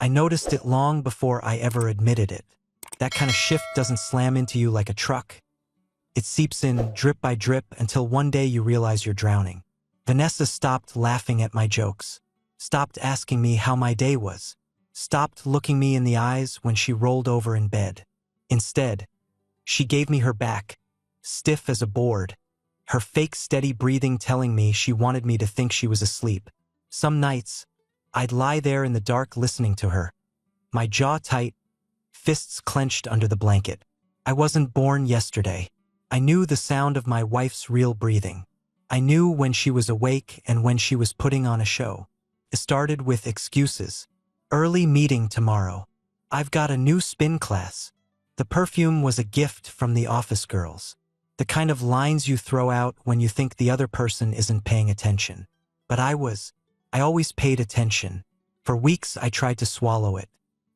I noticed it long before I ever admitted it. That kind of shift doesn't slam into you like a truck. It seeps in drip by drip until one day you realize you're drowning. Vanessa stopped laughing at my jokes, stopped asking me how my day was, stopped looking me in the eyes when she rolled over in bed. Instead, she gave me her back, stiff as a board, her fake steady breathing telling me she wanted me to think she was asleep. Some nights, I'd lie there in the dark listening to her, my jaw tight, fists clenched under the blanket. I wasn't born yesterday. I knew the sound of my wife's real breathing. I knew when she was awake and when she was putting on a show. It started with excuses. Early meeting tomorrow. I've got a new spin class. The perfume was a gift from the office girls. The kind of lines you throw out when you think the other person isn't paying attention. But I always paid attention. For weeks I tried to swallow it.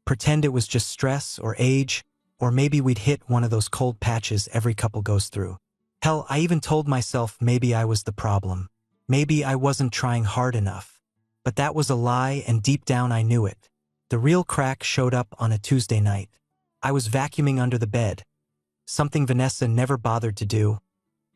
Pretend it was just stress or age, or maybe we'd hit one of those cold patches every couple goes through. Hell, I even told myself maybe I was the problem. Maybe I wasn't trying hard enough. But that was a lie, and deep down I knew it. The real crack showed up on a Tuesday night. I was vacuuming under the bed, something Vanessa never bothered to do,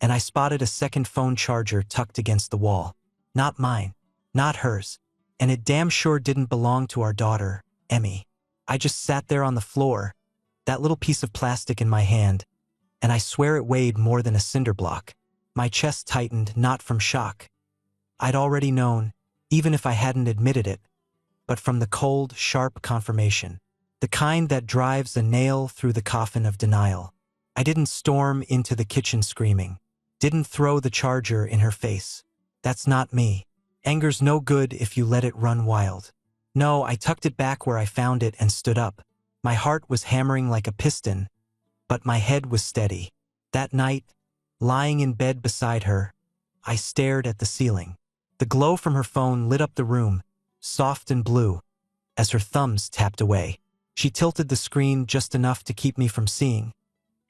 and I spotted a second phone charger tucked against the wall. Not mine, not hers, and it damn sure didn't belong to our daughter, Emmy. I just sat there on the floor, that little piece of plastic in my hand, and I swear it weighed more than a cinder block. My chest tightened, not from shock. I'd already known, even if I hadn't admitted it, but from the cold, sharp confirmation. The kind that drives a nail through the coffin of denial. I didn't storm into the kitchen screaming. Didn't throw the charger in her face. That's not me. Anger's no good if you let it run wild. No, I tucked it back where I found it and stood up. My heart was hammering like a piston, but my head was steady. That night, lying in bed beside her, I stared at the ceiling. The glow from her phone lit up the room, soft and blue, as her thumbs tapped away. She tilted the screen just enough to keep me from seeing,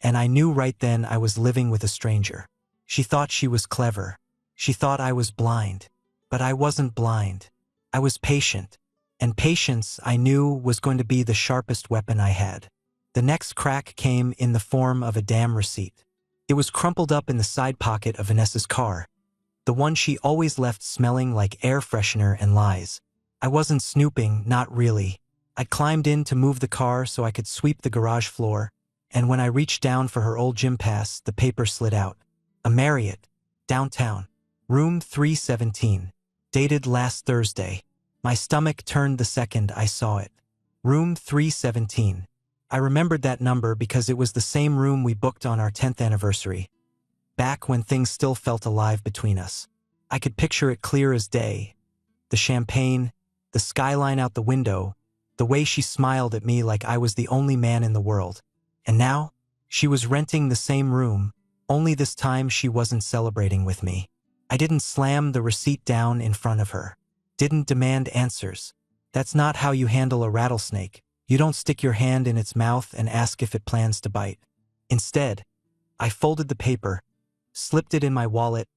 and I knew right then I was living with a stranger. She thought she was clever. She thought I was blind. But I wasn't blind. I was patient, and patience, I knew, was going to be the sharpest weapon I had. The next crack came in the form of a damn receipt. It was crumpled up in the side pocket of Vanessa's car, the one she always left smelling like air freshener and lies. I wasn't snooping, not really. I climbed in to move the car so I could sweep the garage floor, and when I reached down for her old gym pass, the paper slid out. A Marriott, downtown, room 317, dated last Thursday. My stomach turned the second I saw it. Room 317. I remembered that number because it was the same room we booked on our 10th anniversary, back when things still felt alive between us. I could picture it clear as day. The champagne, the skyline out the window, the way she smiled at me like I was the only man in the world. And now, she was renting the same room, only this time she wasn't celebrating with me. I didn't slam the receipt down in front of her. Didn't demand answers. That's not how you handle a rattlesnake. You don't stick your hand in its mouth and ask if it plans to bite. Instead, I folded the paper, slipped it in my wallet,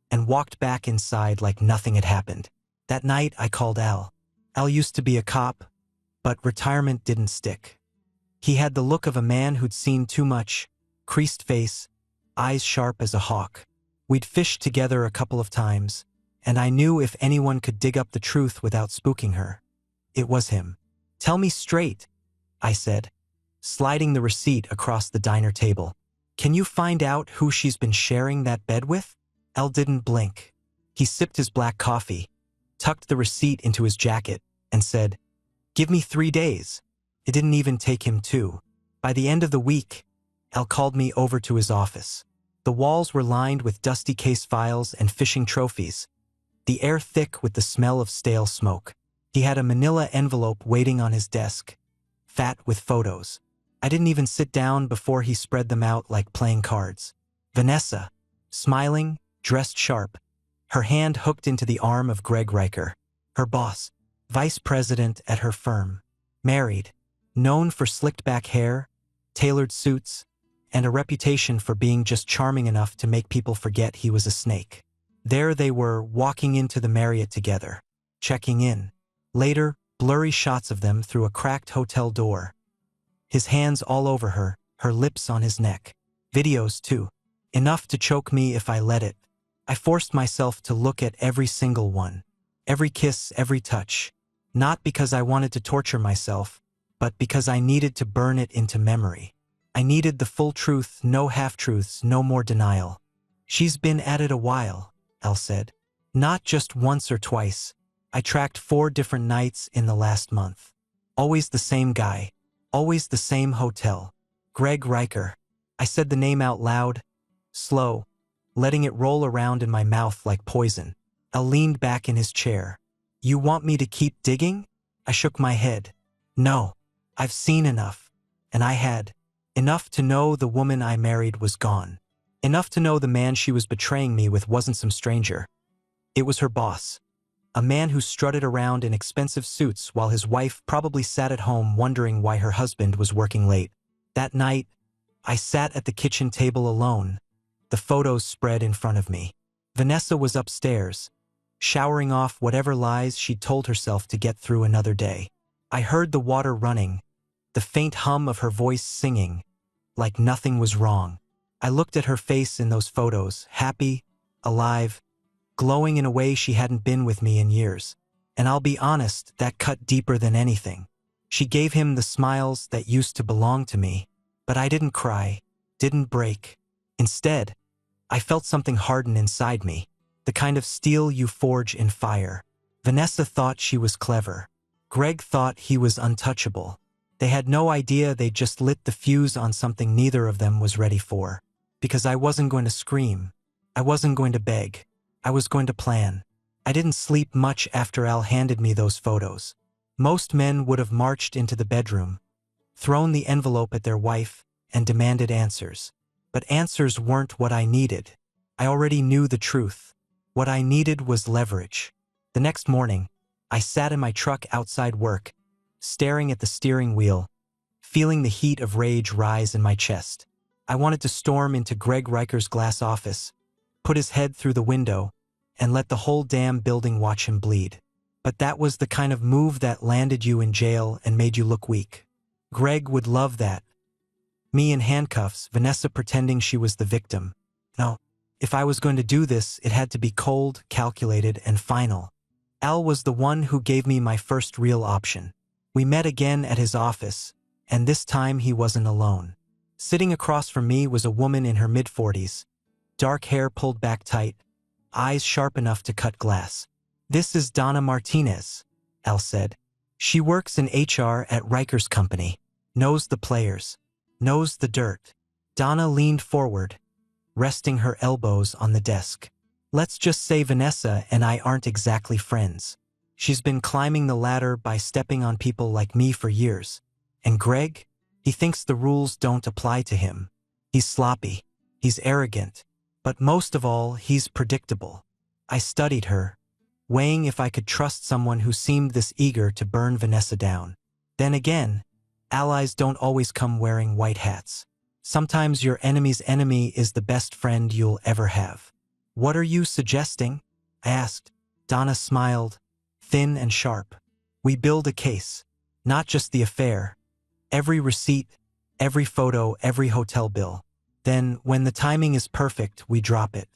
and walked back inside like nothing had happened. That night, I called Al. Al used to be a cop, but retirement didn't stick. He had the look of a man who'd seen too much, creased face, eyes sharp as a hawk. We'd fished together a couple of times, and I knew if anyone could dig up the truth without spooking her, it was him. "Tell me straight," I said, sliding the receipt across the diner table. "Can you find out who she's been sharing that bed with?" Al didn't blink. He sipped his black coffee, tucked the receipt into his jacket, and said, "Give me 3 days." It didn't even take him 2. By the end of the week, Al called me over to his office. The walls were lined with dusty case files and fishing trophies, the air thick with the smell of stale smoke. He had a manila envelope waiting on his desk, fat with photos. I didn't even sit down before he spread them out like playing cards. Vanessa, smiling, dressed sharp, her hand hooked into the arm of Greg Riker, her boss, vice president at her firm, married, known for slicked-back hair, tailored suits, and a reputation for being just charming enough to make people forget he was a snake. There they were, walking into the Marriott together, checking in. Later, blurry shots of them through a cracked hotel door. His hands all over her, her lips on his neck. Videos, too. Enough to choke me if I let it. I forced myself to look at every single one. Every kiss, every touch. Not because I wanted to torture myself, but because I needed to burn it into memory. I needed the full truth, no half-truths, no more denial. She's been at it a while, Elle said. Not just once or twice. I tracked 4 different nights in the last month. Always the same guy. Always the same hotel. Greg Riker. I said the name out loud, slow, letting it roll around in my mouth like poison. Elle leaned back in his chair. You want me to keep digging? I shook my head. No. I've seen enough. And I had. Enough to know the woman I married was gone. Enough to know the man she was betraying me with wasn't some stranger. It was her boss. A man who strutted around in expensive suits while his wife probably sat at home wondering why her husband was working late. That night, I sat at the kitchen table alone, the photos spread in front of me. Vanessa was upstairs, showering off whatever lies she'd told herself to get through another day. I heard the water running, the faint hum of her voice singing, like nothing was wrong. I looked at her face in those photos, happy, alive, glowing in a way she hadn't been with me in years. And I'll be honest, that cut deeper than anything. She gave him the smiles that used to belong to me, but I didn't cry, didn't break. Instead, I felt something harden inside me, the kind of steel you forge in fire. Vanessa thought she was clever. Greg thought he was untouchable. They had no idea they'd just lit the fuse on something neither of them was ready for. Because I wasn't going to scream. I wasn't going to beg. I was going to plan. I didn't sleep much after Al handed me those photos. Most men would have marched into the bedroom, thrown the envelope at their wife, and demanded answers. But answers weren't what I needed. I already knew the truth. What I needed was leverage. The next morning, I sat in my truck outside work, staring at the steering wheel, feeling the heat of rage rise in my chest. I wanted to storm into Greg Riker's glass office, put his head through the window, and let the whole damn building watch him bleed. But that was the kind of move that landed you in jail and made you look weak. Greg would love that. Me in handcuffs, Vanessa pretending she was the victim. No, if I was going to do this, it had to be cold, calculated, and final. Al was the one who gave me my first real option. We met again at his office, and this time he wasn't alone. Sitting across from me was a woman in her mid-40s, dark hair pulled back tight, eyes sharp enough to cut glass. This is Donna Martinez, Al said. She works in HR at Riker's company, knows the players, knows the dirt. Donna leaned forward, resting her elbows on the desk. Let's just say Vanessa and I aren't exactly friends. She's been climbing the ladder by stepping on people like me for years. And Greg? He thinks the rules don't apply to him. He's sloppy. He's arrogant. But most of all, he's predictable. I studied her, weighing if I could trust someone who seemed this eager to burn Vanessa down. Then again, allies don't always come wearing white hats. Sometimes your enemy's enemy is the best friend you'll ever have. What are you suggesting? I asked. Donna smiled, thin and sharp. We build a case, not just the affair. Every receipt, every photo, every hotel bill. Then, when the timing is perfect, we drop it.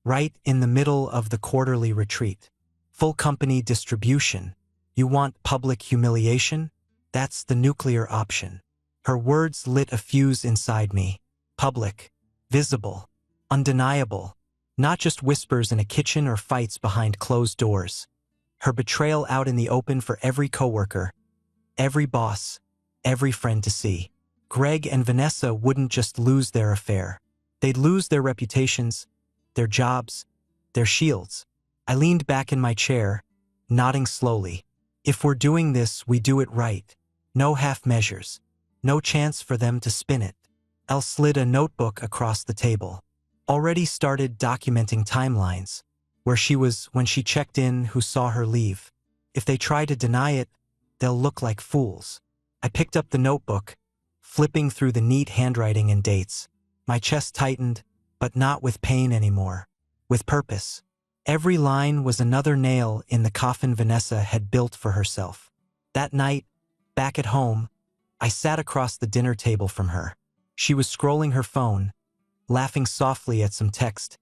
Right in the middle of the quarterly retreat. Full company distribution. You want public humiliation? That's the nuclear option. Her words lit a fuse inside me. Public. Visible. Undeniable. Not just whispers in a kitchen or fights behind closed doors. Her betrayal out in the open for every coworker, every boss, every friend to see. Greg and Vanessa wouldn't just lose their affair. They'd lose their reputations, their jobs, their shields. I leaned back in my chair, nodding slowly. If we're doing this, we do it right. No half measures. No chance for them to spin it. Elle slid a notebook across the table. Already started documenting timelines. Where she was when she checked in, who saw her leave. If they try to deny it, they'll look like fools. I picked up the notebook, flipping through the neat handwriting and dates. My chest tightened, but not with pain anymore. With purpose. Every line was another nail in the coffin Vanessa had built for herself. That night, back at home, I sat across the dinner table from her. She was scrolling her phone, laughing softly at some text,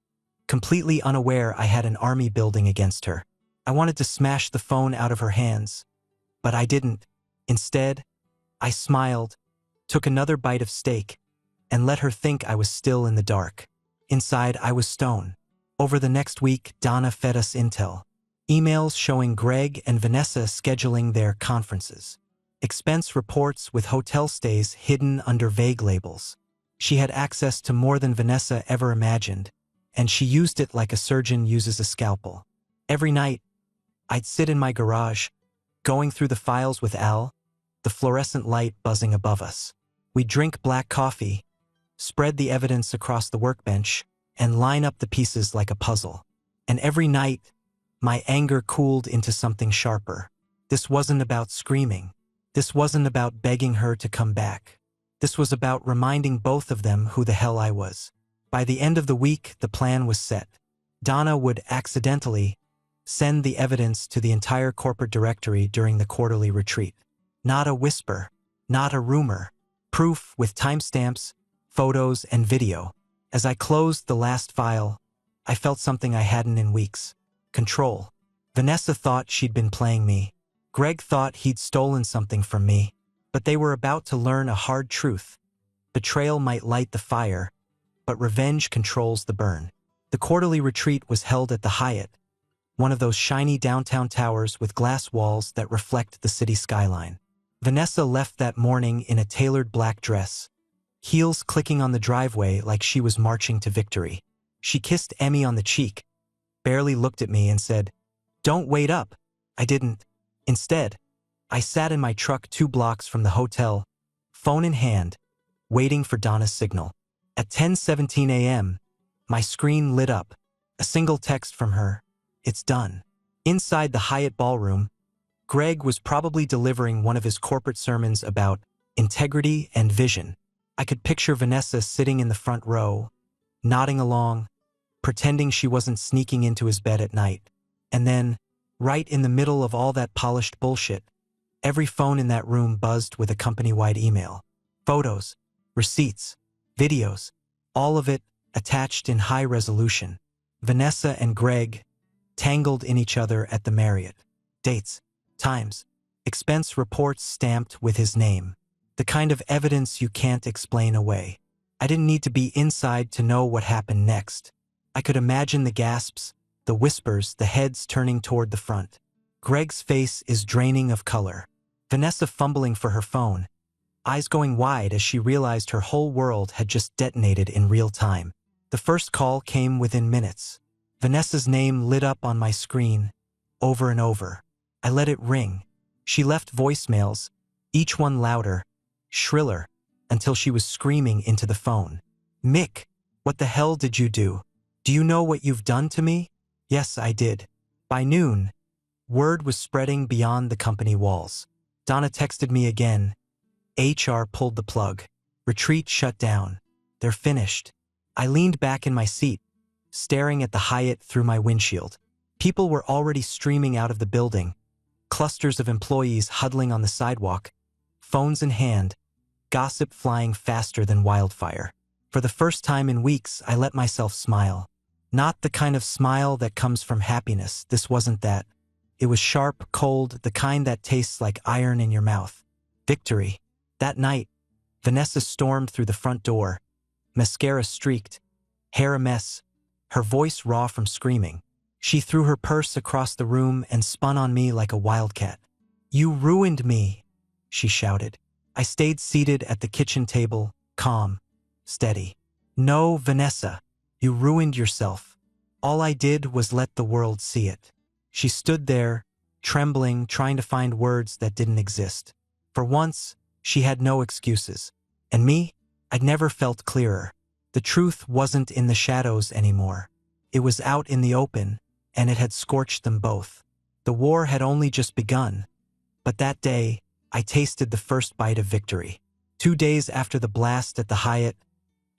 completely unaware I had an army building against her. I wanted to smash the phone out of her hands, but I didn't. Instead, I smiled, took another bite of steak, and let her think I was still in the dark. Inside, I was stone. Over the next week, Donna fed us intel. Emails showing Greg and Vanessa scheduling their conferences. Expense reports with hotel stays hidden under vague labels. She had access to more than Vanessa ever imagined, and she used it like a surgeon uses a scalpel. Every night, I'd sit in my garage, going through the files with Al, the fluorescent light buzzing above us. We'd drink black coffee, spread the evidence across the workbench, and line up the pieces like a puzzle. And every night, my anger cooled into something sharper. This wasn't about screaming. This wasn't about begging her to come back. This was about reminding both of them who the hell I was. By the end of the week, the plan was set. Donna would accidentally send the evidence to the entire corporate directory during the quarterly retreat. Not a whisper, not a rumor. Proof with timestamps, photos, and video. As I closed the last file, I felt something I hadn't in weeks. Control. Vanessa thought she'd been playing me. Greg thought he'd stolen something from me. But they were about to learn a hard truth. Betrayal might light the fire, but revenge controls the burn. The quarterly retreat was held at the Hyatt, one of those shiny downtown towers with glass walls that reflect the city skyline. Vanessa left that morning in a tailored black dress, heels clicking on the driveway like she was marching to victory. She kissed Emmy on the cheek, barely looked at me and said, "Don't wait up." I didn't. Instead, I sat in my truck 2 blocks from the hotel, phone in hand, waiting for Donna's signal. At 10:17 a.m., my screen lit up. A single text from her. "It's done." Inside the Hyatt ballroom, Greg was probably delivering one of his corporate sermons about integrity and vision. I could picture Vanessa sitting in the front row, nodding along, pretending she wasn't sneaking into his bed at night. And then, right in the middle of all that polished bullshit, every phone in that room buzzed with a company-wide email. Photos, receipts, videos, all of it attached in high resolution. Vanessa and Greg tangled in each other at the Marriott. Dates, times, expense reports stamped with his name. The kind of evidence you can't explain away. I didn't need to be inside to know what happened next. I could imagine the gasps, the whispers, the heads turning toward the front. Greg's face is draining of color. Vanessa fumbling for her phone, eyes going wide as she realized her whole world had just detonated in real time. The first call came within minutes. Vanessa's name lit up on my screen, over and over. I let it ring. She left voicemails, each one louder, shriller, until she was screaming into the phone. "Mick, what the hell did you do? Do you know what you've done to me?" Yes, I did. By noon, word was spreading beyond the company walls. Donna texted me again. HR pulled the plug. Retreat shut down. They're finished. I leaned back in my seat, staring at the Hyatt through my windshield. People were already streaming out of the building, clusters of employees huddling on the sidewalk, phones in hand, gossip flying faster than wildfire. For the first time in weeks, I let myself smile. Not the kind of smile that comes from happiness. This wasn't that. It was sharp, cold, the kind that tastes like iron in your mouth. Victory. That night, Vanessa stormed through the front door, mascara streaked, hair a mess, her voice raw from screaming. She threw her purse across the room and spun on me like a wildcat. "You ruined me," she shouted. I stayed seated at the kitchen table, calm, steady. "No, Vanessa, you ruined yourself. All I did was let the world see it." She stood there, trembling, trying to find words that didn't exist. For once, she had no excuses. And me? I'd never felt clearer. The truth wasn't in the shadows anymore. It was out in the open, and it had scorched them both. The war had only just begun. But that day, I tasted the first bite of victory. 2 days after the blast at the Hyatt,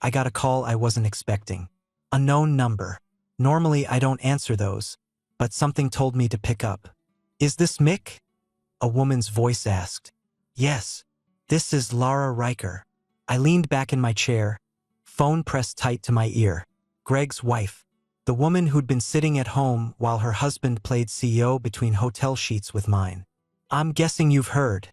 I got a call I wasn't expecting. Unknown number. Normally I don't answer those, but something told me to pick up. "Is this Mick?" a woman's voice asked. Yes, this is Lara Riker. I leaned back in my chair, phone pressed tight to my ear. Greg's wife, the woman who'd been sitting at home while her husband played CEO between hotel sheets with mine. I'm guessing you've heard,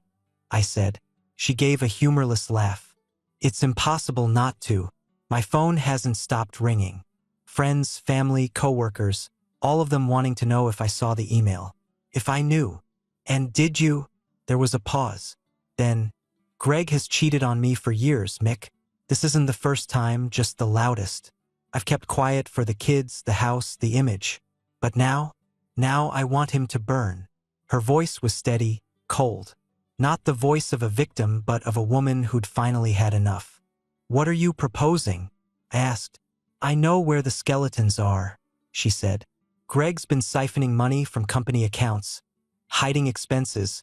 I said. She gave a humorless laugh. It's impossible not to. My phone hasn't stopped ringing. Friends, family, coworkers, all of them wanting to know if I saw the email. If I knew. And did you? There was a pause. Then, Greg has cheated on me for years, Mick. This isn't the first time, just the loudest. I've kept quiet for the kids, the house, the image. But now I want him to burn. Her voice was steady, cold. Not the voice of a victim, but of a woman who'd finally had enough. What are you proposing? I asked. I know where the skeletons are, she said. Greg's been siphoning money from company accounts, hiding expenses,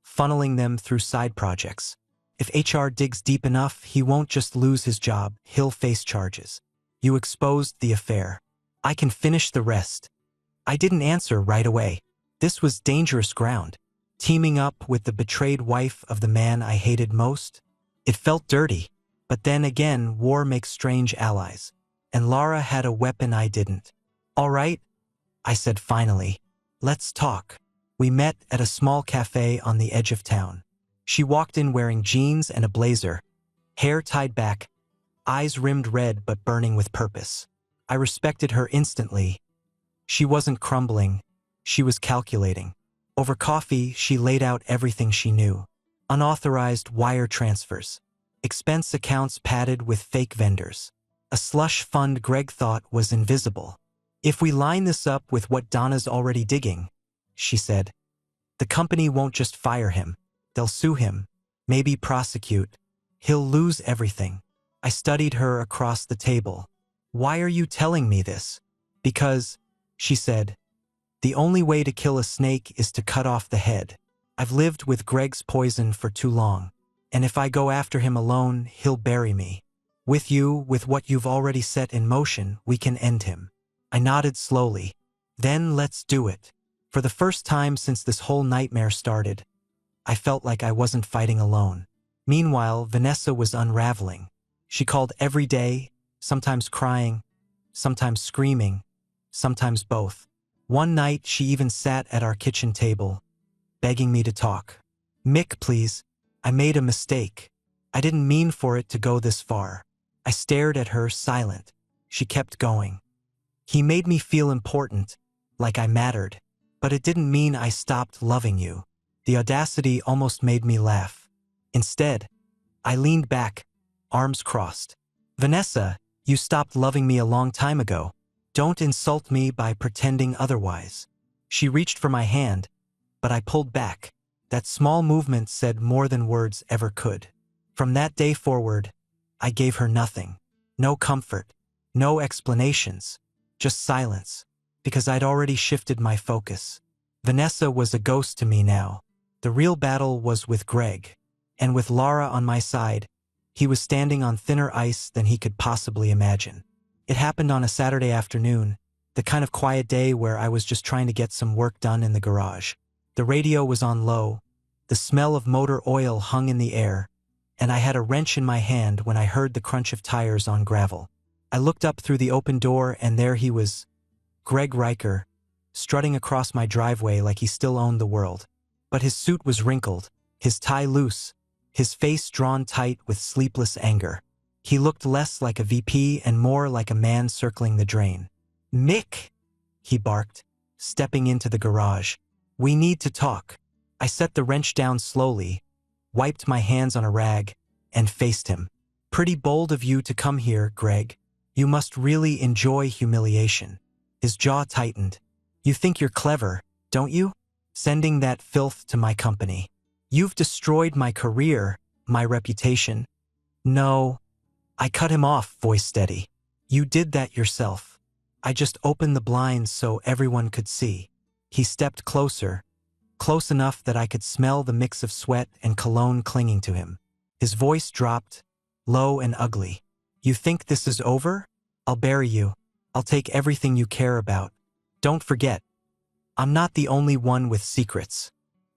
funneling them through side projects. If HR digs deep enough, he won't just lose his job, he'll face charges. You exposed the affair. I can finish the rest. I didn't answer right away. This was dangerous ground. Teaming up with the betrayed wife of the man I hated most? It felt dirty. But then again, war makes strange allies. And Lara had a weapon I didn't. All right, I said finally. Let's talk. We met at a small cafe on the edge of town. She walked in wearing jeans and a blazer, hair tied back, eyes rimmed red but burning with purpose. I respected her instantly. She wasn't crumbling. She was calculating. Over coffee, she laid out everything she knew. Unauthorized wire transfers. Expense accounts padded with fake vendors. A slush fund Greg thought was invisible. If we line this up with what Donna's already digging, she said, the company won't just fire him. They'll sue him, maybe prosecute. He'll lose everything. I studied her across the table. Why are you telling me this? Because, she said, the only way to kill a snake is to cut off the head. I've lived with Greg's poison for too long, and if I go after him alone, he'll bury me. With you, with what you've already set in motion, we can end him. I nodded slowly. Then let's do it. For the first time since this whole nightmare started, I felt like I wasn't fighting alone. Meanwhile, Vanessa was unraveling. She called every day, sometimes crying, sometimes screaming, sometimes both. One night, she even sat at our kitchen table, begging me to talk. Mick, please. I made a mistake. I didn't mean for it to go this far. I stared at her, silent. She kept going. He made me feel important, like I mattered. But it didn't mean I stopped loving you. The audacity almost made me laugh. Instead, I leaned back, arms crossed. Vanessa, you stopped loving me a long time ago. Don't insult me by pretending otherwise. She reached for my hand, but I pulled back. That small movement said more than words ever could. From that day forward, I gave her nothing. No comfort, no explanations, just silence, because I'd already shifted my focus. Vanessa was a ghost to me now. The real battle was with Greg. And with Lara on my side, he was standing on thinner ice than he could possibly imagine. It happened on a Saturday afternoon, the kind of quiet day where I was just trying to get some work done in the garage. The radio was on low, the smell of motor oil hung in the air, and I had a wrench in my hand when I heard the crunch of tires on gravel. I looked up through the open door and there he was, Greg Riker, strutting across my driveway like he still owned the world. But his suit was wrinkled, his tie loose, his face drawn tight with sleepless anger. He looked less like a VP and more like a man circling the drain. Mick, he barked, stepping into the garage. We need to talk. I set the wrench down slowly, wiped my hands on a rag, and faced him. Pretty bold of you to come here, Greg. You must really enjoy humiliation. His jaw tightened. You think you're clever, don't you? Sending that filth to my company. You've destroyed my career, my reputation. No. I cut him off, voice steady. You did that yourself. I just opened the blinds so everyone could see. He stepped closer, close enough that I could smell the mix of sweat and cologne clinging to him. His voice dropped, low and ugly. You think this is over? I'll bury you. I'll take everything you care about. Don't forget, I'm not the only one with secrets.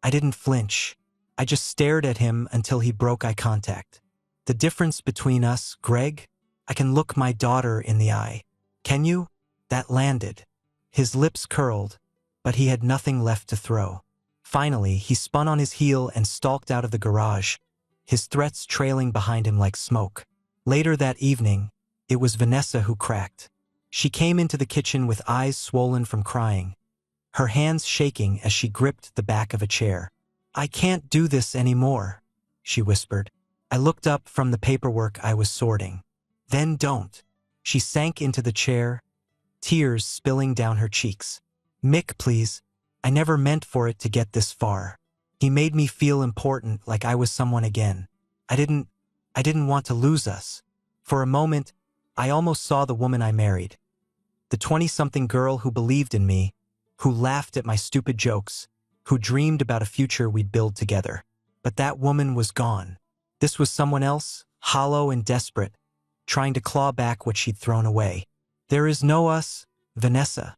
I didn't flinch. I just stared at him until he broke eye contact. The difference between us, Greg? I can look my daughter in the eye. Can you? That landed. His lips curled, but he had nothing left to throw. Finally, he spun on his heel and stalked out of the garage, his threats trailing behind him like smoke. Later that evening, it was Vanessa who cracked. She came into the kitchen with eyes swollen from crying, her hands shaking as she gripped the back of a chair. "I can't do this anymore," she whispered. I looked up from the paperwork I was sorting. "Then don't." She sank into the chair, tears spilling down her cheeks. "Mick, please. I never meant for it to get this far. He made me feel important, like I was someone again. I didn't want to lose us." For a moment, I almost saw the woman I married. The 20-something girl who believed in me, who laughed at my stupid jokes, who dreamed about a future we'd build together. But that woman was gone. This was someone else, hollow and desperate, trying to claw back what she'd thrown away. "There is no us, Vanessa,"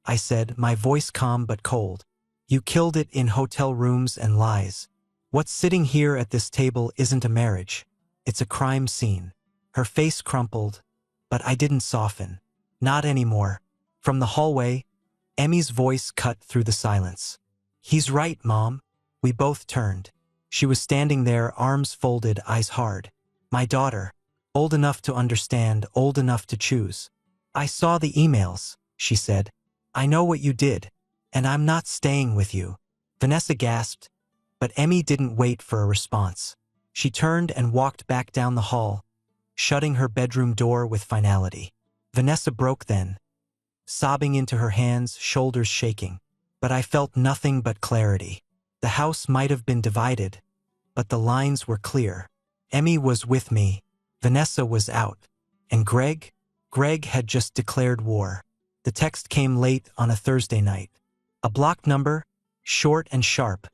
I said, my voice calm but cold. "You killed it in hotel rooms and lies. What's sitting here at this table isn't a marriage. It's a crime scene." Her face crumpled, but I didn't soften. "Not anymore." From the hallway, Emmy's voice cut through the silence. "He's right, Mom." We both turned. She was standing there, arms folded, eyes hard. "My daughter. Old enough to understand, old enough to choose." "I saw the emails," she said. "I know what you did, and I'm not staying with you." Vanessa gasped, but Emmy didn't wait for a response. She turned and walked back down the hall, shutting her bedroom door with finality. Vanessa broke then, sobbing into her hands, shoulders shaking. But I felt nothing but clarity. The house might have been divided, but the lines were clear. Emmy was with me, Vanessa was out. And Greg had just declared war. The text came late on a Thursday night. A block number, short and sharp.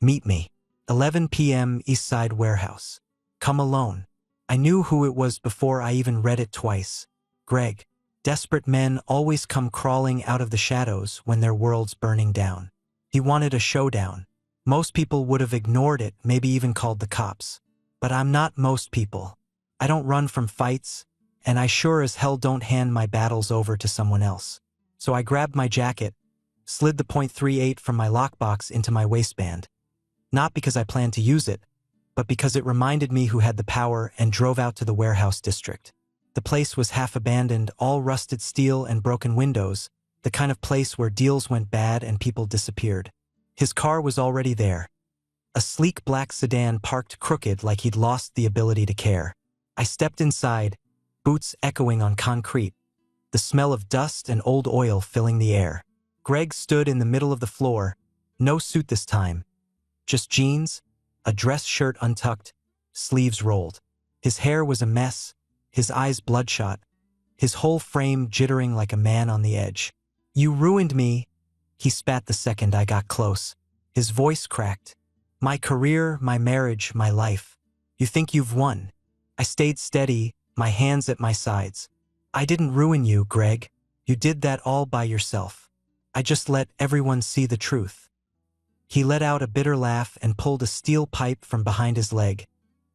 "Meet me. 11 p.m. Eastside Warehouse. Come alone." I knew who it was before I even read it twice. Greg. Desperate men always come crawling out of the shadows when their world's burning down. He wanted a showdown. Most people would have ignored it, maybe even called the cops. But I'm not most people. I don't run from fights, and I sure as hell don't hand my battles over to someone else. So I grabbed my jacket, slid the .38 from my lockbox into my waistband. Not because I planned to use it, but because it reminded me who had the power, and drove out to the warehouse district. The place was half abandoned, all rusted steel and broken windows, the kind of place where deals went bad and people disappeared. His car was already there. A sleek black sedan parked crooked like he'd lost the ability to care. I stepped inside, boots echoing on concrete, the smell of dust and old oil filling the air. Greg stood in the middle of the floor, no suit this time, just jeans, a dress shirt untucked, sleeves rolled. His hair was a mess, his eyes bloodshot, his whole frame jittering like a man on the edge. "You ruined me," he spat the second I got close. His voice cracked. "My career, my marriage, my life. You think you've won." I stayed steady, my hands at my sides. "I didn't ruin you, Greg. You did that all by yourself. I just let everyone see the truth." He let out a bitter laugh and pulled a steel pipe from behind his leg,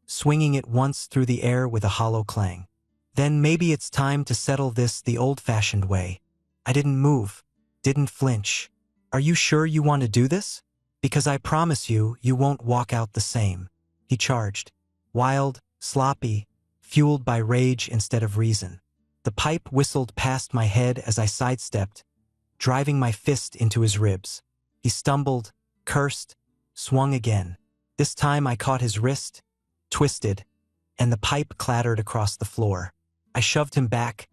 swinging it once through the air with a hollow clang. "Then maybe it's time to settle this the old-fashioned way." I didn't move, didn't flinch. "Are you sure you want to do this? Because I promise you, you won't walk out the same." He charged. Wild, sloppy, fueled by rage instead of reason. The pipe whistled past my head as I sidestepped, driving my fist into his ribs. He stumbled, cursed, swung again. This time I caught his wrist, twisted, and the pipe clattered across the floor. I shoved him back,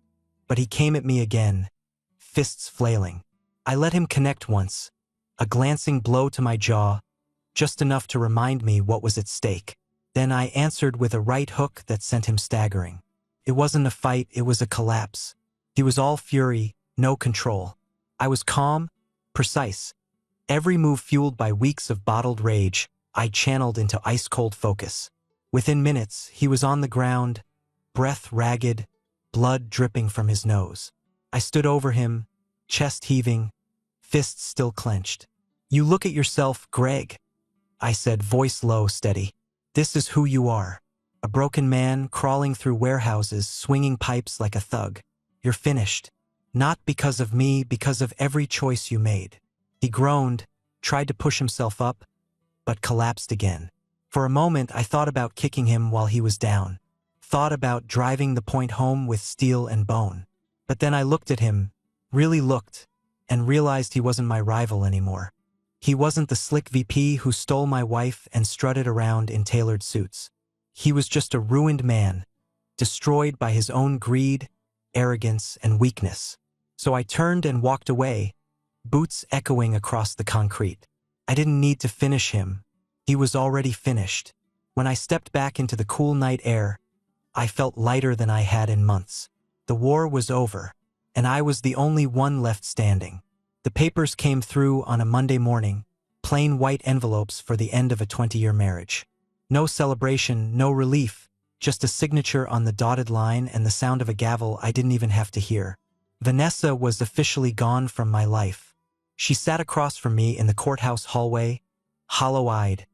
but he came at me again, fists flailing. I let him connect once, a glancing blow to my jaw, just enough to remind me what was at stake. Then I answered with a right hook that sent him staggering. It wasn't a fight, it was a collapse. He was all fury, no control. I was calm, precise. Every move fueled by weeks of bottled rage, I channeled into ice-cold focus. Within minutes, he was on the ground, breath ragged, blood dripping from his nose. I stood over him, chest heaving, fists still clenched. You look at yourself, Greg, I said, voice low, steady. This is who you are. A broken man crawling through warehouses, swinging pipes like a thug. You're finished. Not because of me, because of every choice you made. He groaned, tried to push himself up, but collapsed again. For a moment, I thought about kicking him while he was down. Thought about driving the point home with steel and bone. But then I looked at him, really looked, and realized he wasn't my rival anymore. He wasn't the slick VP who stole my wife and strutted around in tailored suits. He was just a ruined man, destroyed by his own greed, arrogance, and weakness. So I turned and walked away, boots echoing across the concrete. I didn't need to finish him. He was already finished. When I stepped back into the cool night air, I felt lighter than I had in months. The war was over, and I was the only one left standing. The papers came through on a Monday morning, plain white envelopes for the end of a 20-year marriage. No celebration, no relief, just a signature on the dotted line and the sound of a gavel I didn't even have to hear. Vanessa was officially gone from my life. She sat across from me in the courthouse hallway, hollow-eyed,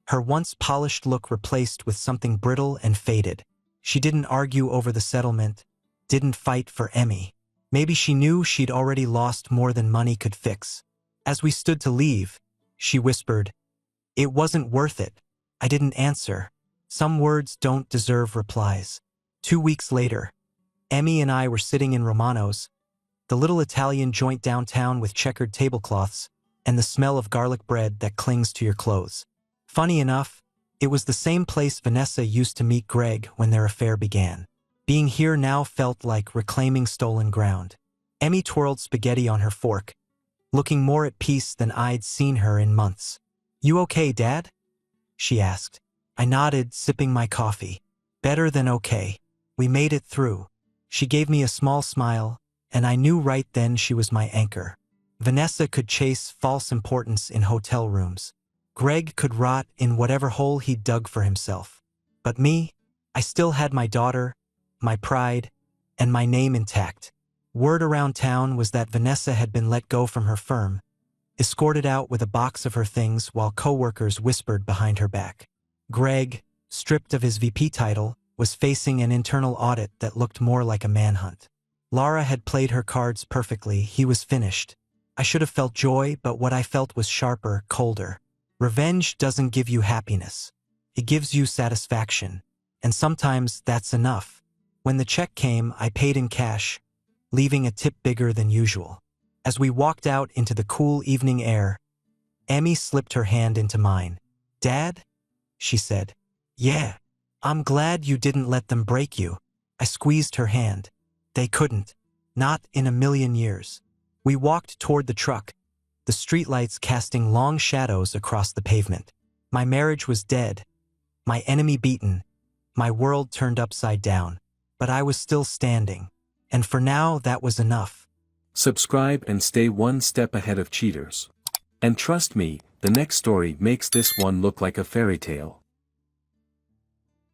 her once polished look replaced with something brittle and faded. She didn't argue over the settlement, didn't fight for Emmy. Maybe she knew she'd already lost more than money could fix. As we stood to leave, she whispered, "It wasn't worth it." I didn't answer. Some words don't deserve replies. 2 weeks later, Emmy and I were sitting in Romano's, the little Italian joint downtown with checkered tablecloths and the smell of garlic bread that clings to your clothes. Funny enough, it was the same place Vanessa used to meet Greg when their affair began. Being here now felt like reclaiming stolen ground. Emmy twirled spaghetti on her fork, looking more at peace than I'd seen her in months. "You okay, Dad?" she asked. I nodded, sipping my coffee. "Better than okay. We made it through." She gave me a small smile, and I knew right then she was my anchor. Vanessa could chase false importance in hotel rooms. Greg could rot in whatever hole he'd dug for himself. But me, I still had my daughter, my pride, and my name intact. Word around town was that Vanessa had been let go from her firm, escorted out with a box of her things while co-workers whispered behind her back. Greg, stripped of his VP title, was facing an internal audit that looked more like a manhunt. Lara had played her cards perfectly. He was finished. I should have felt joy, but what I felt was sharper, colder. Revenge doesn't give you happiness. It gives you satisfaction. And sometimes that's enough. When the check came, I paid in cash, leaving a tip bigger than usual. As we walked out into the cool evening air, Emmy slipped her hand into mine. "Dad?" she said. "Yeah. I'm glad you didn't let them break you." I squeezed her hand. "They couldn't. Not in a million years." We walked toward the truck, the streetlights casting long shadows across the pavement. My marriage was dead, my enemy beaten, my world turned upside down. But I was still standing. And for now, that was enough. Subscribe and stay one step ahead of cheaters. And trust me, the next story makes this one look like a fairy tale.